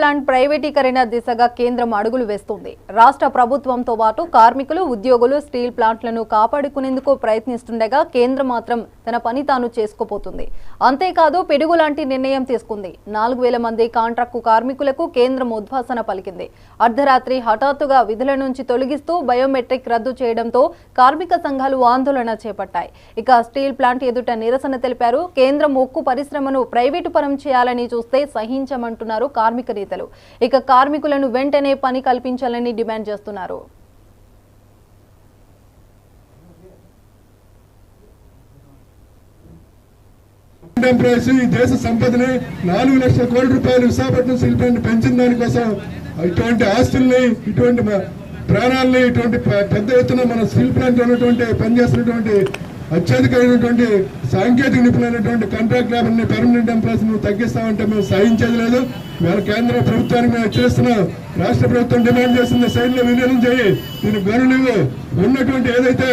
Plant ప్రైవేటీకరణ దిశగా కేంద్రం అడుగులు వేస్తుంది. రాష్ట్ర ప్రభుత్వంతో పాటు కార్మికులు, ఉద్యోగులు స్టీల్ ప్లాంట్లను కాపాడుకునేందుకు ప్రయత్నిస్తుండగా కేంద్రం మాత్రం తన పని తాను చేసుకోపోతుంది. అంతేకాదు పిడుగు లాంటి నిర్ణయం తీసుకుంది. 4000 మంది కాంట్రాక్టు కార్మికులకు కేంద్రం ఉద్వాసన పలికింది. అర్ధరాత్రి హఠాత్తుగా విధుల నుంచి తొలగిస్తూ బయోమెట్రిక్ రద్దు చేయడంతో కార్మిక సంఘాలు ఆందోళన చేపట్టాయి. ఇక స్టీల్ ప్లాంట్ ఎదుట నిరసన తెలిపారు. కేంద్రం ఉక్కు పరిశ్రమను ప్రైవేటు పరం చేయాలని చూస్తే సహించమంటున్నారు కార్మిక నేతలు. ఇక కార్మికులను వెంటనే పని కల్పించాలని డిమాండ్ చేస్తున్నారు. ఈ దేశ సంపదని 4 లక్షల కోట్ల రూపాయలు విశాఖపట్నం స్టీల్ ప్లాంట్ పెంచిన దానికోసం ఇటువంటి ఆస్తుల్ని, ఇటువంటి ప్రాణాలని, ఇటువంటి పెద్ద ఎత్తున మన స్టీల్ ప్లాంట్ ఉన్నటువంటి పనిచేస్తున్నటువంటి అత్యధికమైనటువంటి సాంకేతిక నిపుణులైనటువంటి కాంట్రాక్ట్ లేబర్ ని, పర్మనెంట్ ఎంప్లాయీస్ ను తగ్గిస్తామంటే మేము సహించేది లేదు. ఇవాళ కేంద్ర ప్రభుత్వానికి మేము హెచ్చరిస్తున్నాం. రాష్ట్ర ప్రభుత్వం డిమాండ్ చేస్తుంది, సైన్యం విలీనం చేయి, దీనికి గనులు ఉన్నటువంటి ఏదైతే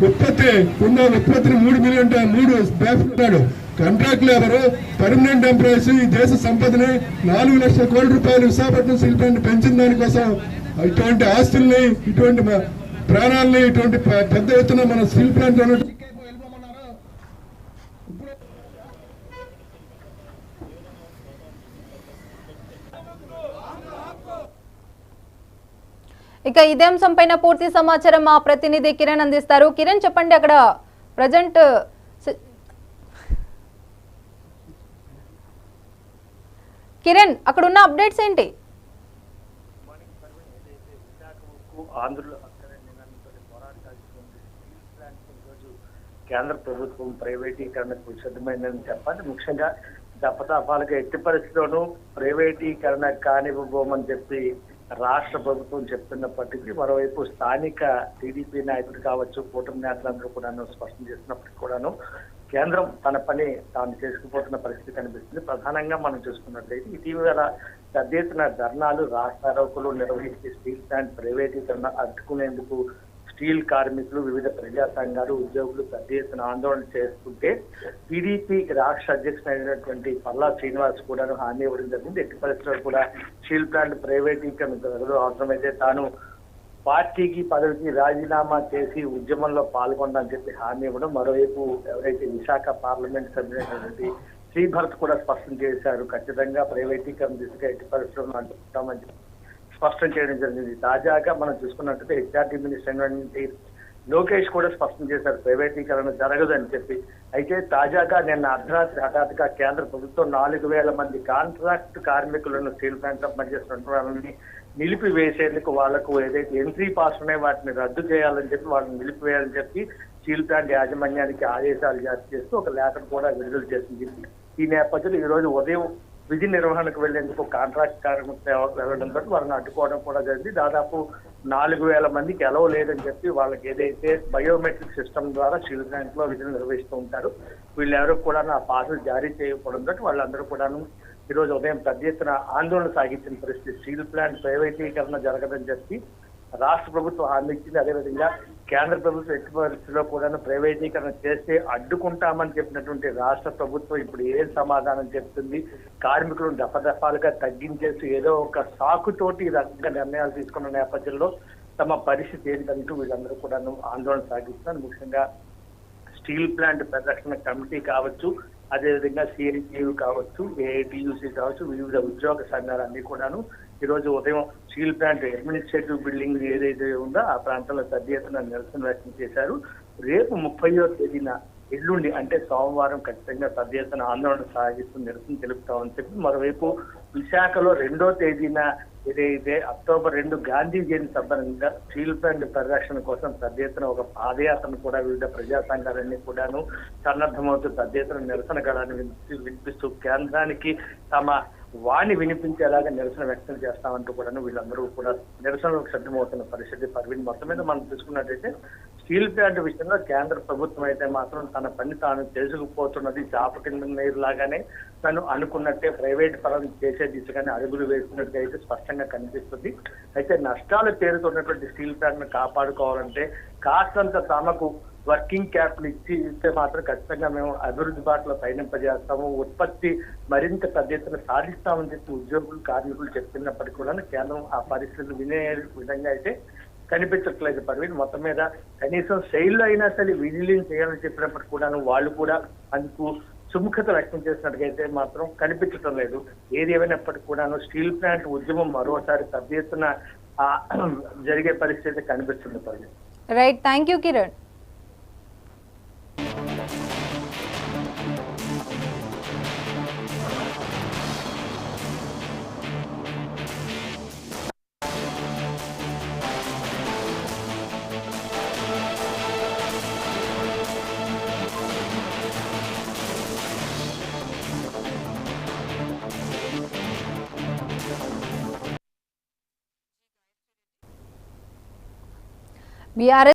ఉత్పత్తి ఉందో ఉత్పత్తిని 3 మిలియన్ 3 బ్యాఫ్తున్నాడు. కాంట్రాక్ట్ లేబర్, పర్మనెంట్ ఎంప్లాయీస్ ఈ దేశ సంపదని 4 లక్షల కోట్ల రూపాయలు విశాఖపట్నం స్టీల్ ప్లాంట్ పెంచిన దానికోసం ఇటువంటి ఆస్తుల్ని, ఇటువంటి ప్రాణాలని, ఇటువంటి పెద్ద ఎత్తున మన స్టీల్ ప్లాంట్ ఉన్నటువంటి ఇక ఇదే అంశంపైన పూర్తి సమాచారం మా ప్రతినిధి కిరణ్ అందిస్తారు. కిరణ్, చెప్పండి, అక్కడ ప్రజెంట్ కిరణ్ అక్కడ ఉన్న అప్డేట్స్ ఏంటి? కేంద్ర ప్రభుత్వం ప్రైవేటీకరణకు సిద్ధమైందని చెప్పాలి. ముఖ్యంగా దఫాలుగా ఎట్టి పరిస్థితుల్లోనూ ప్రైవేటీకరణ కానివ్వబోమని చెప్పి రాష్ట్ర ప్రభుత్వం చెప్తున్నప్పటికీ మరోవైపు స్థానిక టీడీపీ నాయకులు కావచ్చు, కూటమి నేతలందరూ కూడాను స్పష్టం చేసినప్పటికీ కూడాను కేంద్రం తన పని తాను చేసుకుపోతున్న పరిస్థితి కనిపిస్తుంది. ప్రధానంగా మనం చూసుకున్నట్లయితే ఇటీవల పెద్ద ఎత్తున ధర్నాలు, రాస్తారోకోలు నిర్వహించి స్టీల్ ప్లాంట్ ప్రైవేటీకరణ అడ్డుకునేందుకు స్టీల్ కార్మికులు, వివిధ ప్రజా సంఘాలు, ఉద్యోగులు పెద్ద ఎత్తున ఆందోళన చేస్తుంటే టీడీపీ రాష్ట్ర అధ్యక్షుడైనటువంటి పల్లా శ్రీనివాస్ కూడా హామీ ఇవ్వడం జరిగింది. ఎట్టి పరిస్థితుల్లో కూడా స్టీల్ ప్లాంట్ ప్రైవేటీకరణ జరగదు, అవసరమైతే తాను పార్టీకి పదవికి రాజీనామా చేసి ఉద్యమంలో పాల్గొందని చెప్పి హామీ ఇవ్వడం. మరోవైపు ఎవరైతే విశాఖ పార్లమెంట్ సభ్యులైనటువంటి శ్రీభరత్ కూడా స్పష్టం చేశారు, ఖచ్చితంగా ప్రైవేటీకరణ దిశగా ఎట్టి పరిస్థితుల్లో అంటుకుంటామని చెప్పి స్పష్టం చేయడం జరిగింది. తాజాగా మనం చూసుకున్నట్లయితే హెచ్ఆర్టీ మినిస్టర్ లోకేష్ కూడా స్పష్టం చేశారు ప్రైవేటీకరణ జరగదని చెప్పి. అయితే తాజాగా నిన్న అర్ధరాత్రి హఠాత్తుగా కేంద్ర ప్రభుత్వం 4000 మంది కాంట్రాక్ట్ కార్మికులను స్టీల్ ప్లాంట్ లో పనిచేస్తున్న వాళ్ళని నిలిపివేసేందుకు, వాళ్లకు ఏదైతే ఎంట్రీ పాస్ ఉన్నాయో వాటిని రద్దు చేయాలని చెప్పి, వాళ్ళని నిలిపివేయాలని చెప్పి స్టీల్ ప్లాంట్ యాజమాన్యానికి ఆదేశాలు జారీ చేస్తూ ఒక లేఖను కూడా విడుదల చేసింది. ఈ నేపథ్యంలో ఈ రోజు ఉదయం విధి నిర్వహణకు వెళ్లేందుకు కాంట్రాక్ట్ కార్మికులు వెళ్లడంతో వారిని అడ్డుకోవడం కూడా జరిగింది. దాదాపు 4000 మందికి ఎలవ్ లేదని చెప్పి వాళ్ళకి ఏదైతే బయోమెట్రిక్ సిస్టమ్ ద్వారా స్టీల్ ప్లాంట్ లో విధులు నిర్వహిస్తూ ఉంటారు, వీళ్ళెవరూ కూడా ఆ పాసులు జారీ చేయకపోవడంతో వాళ్ళందరూ కూడాను ఈ రోజు ఉదయం పెద్ద ఎత్తున ఆందోళన సాగించిన పరిస్థితి. స్టీల్ ప్లాంట్ ప్రైవేటీకరణ జరగదని చెప్పి రాష్ట్ర ప్రభుత్వం హామీ ఇచ్చింది. అదేవిధంగా కేంద్ర ప్రభుత్వం ఎట్టి పరిస్థితుల్లో కూడా ప్రైవేటీకరణ చేస్తే అడ్డుకుంటామని చెప్పినటువంటి రాష్ట్ర ప్రభుత్వం ఇప్పుడు ఏం సమాధానం చెప్తుంది? కార్మికులను దఫాలుగా తగ్గించేసి ఏదో ఒక సాకుతోటి ఈ రకంగా నిర్ణయాలు తీసుకున్న నేపథ్యంలో తమ పరిస్థితి ఏంటంటూ వీళ్ళందరూ కూడా ఆందోళన సాగిస్తున్నారు. ముఖ్యంగా స్టీల్ ప్లాంట్ పరిరక్షణ కమిటీ కావచ్చు, అదేవిధంగా సిఐటియు కావచ్చు, ఏఐటియుసి కావచ్చు, వివిధ ఉద్యోగ సంఘాలన్నీ కూడాను ఈ రోజు ఉదయం స్టీల్ ప్లాంట్ అడ్మినిస్ట్రేటివ్ బిల్డింగ్ ఏదైతే ఉందో ఆ ప్రాంతంలో పెద్ద ఎత్తున నిరసన వ్యక్తం చేశారు. రేపు 30వ తేదీన ఎల్లుండి అంటే సోమవారం ఖచ్చితంగా పెద్ద ఎత్తున ఆందోళన సాగిస్తూ నిరసన తెలుపుతామని చెప్పి, మరోవైపు విశాఖలో 2వ తేదీన ఏదైతే అక్టోబర్ 2 గాంధీ జయంతి సందర్భంగా స్టీల్ ప్లాంట్ పరిరక్షణ కోసం పెద్ద ఎత్తున ఒక పాదయాత్రను కూడా వివిధ ప్రజా సంఘాలన్నీ కూడాను సన్నద్ధమవుతూ పెద్ద ఎత్తున నిరసన గళాన్ని వినిపిస్తూ కేంద్రానికి తమ వాణి వినిపించేలాగా నిరసన వ్యక్తం చేస్తామంటూ కూడా వీళ్ళందరూ కూడా నిరసనలకు సిద్ధమవుతున్న పరిస్థితి. పర్వీన్, మొత్తం మీద మనం చూసుకున్నట్టయితే స్టీల్ ప్లాంట్ విషయంలో కేంద్ర ప్రభుత్వం అయితే మాత్రం తన పని తాను చేసుకుపోతున్నది. చాప కింద నీరు లాగానే తను అనుకున్నట్టే ప్రైవేట్ పరం చేసే దిశగానే అడుగులు వేస్తున్నట్టుగా అయితే స్పష్టంగా కనిపిస్తుంది. అయితే నష్టాల పేరుతున్నటువంటి స్టీల్ ప్లాంట్ ను కాపాడుకోవాలంటే కాస్తంత తమకు వర్కింగ్ క్యాపిటల్ ఇస్తే మాత్రం ఖచ్చితంగా మేము అభివృద్ధి బాటలో పయనింపజేస్తాము, ఉత్పత్తి మరింత పెద్ద ఎత్తున సాధిస్తామని చెప్పి ఉద్యోగులు కార్మికులు చెప్తున్నప్పటికీ కూడా కేంద్రం ఆ పరిస్థితులు వినే విధంగా అయితే కనిపించట్లేదు పర్వీన్. మొత్తం మీద కనీసం శైలిలో అయినా సరే విలీనం చేయాలని చెప్పినప్పటికీ కూడా వాళ్ళు కూడా అందుకు సుముఖత వ్యక్తం చేసినట్టుగైతే మాత్రం కనిపించడం లేదు. ఏది ఏమైనప్పటికీ కూడాను స్టీల్ ప్లాంట్ ఉద్యమం మరోసారి పెద్ద ఎత్తున జరిగే పరిస్థితి కనిపిస్తుంది Parveen. Right, thank you Kiran. BRS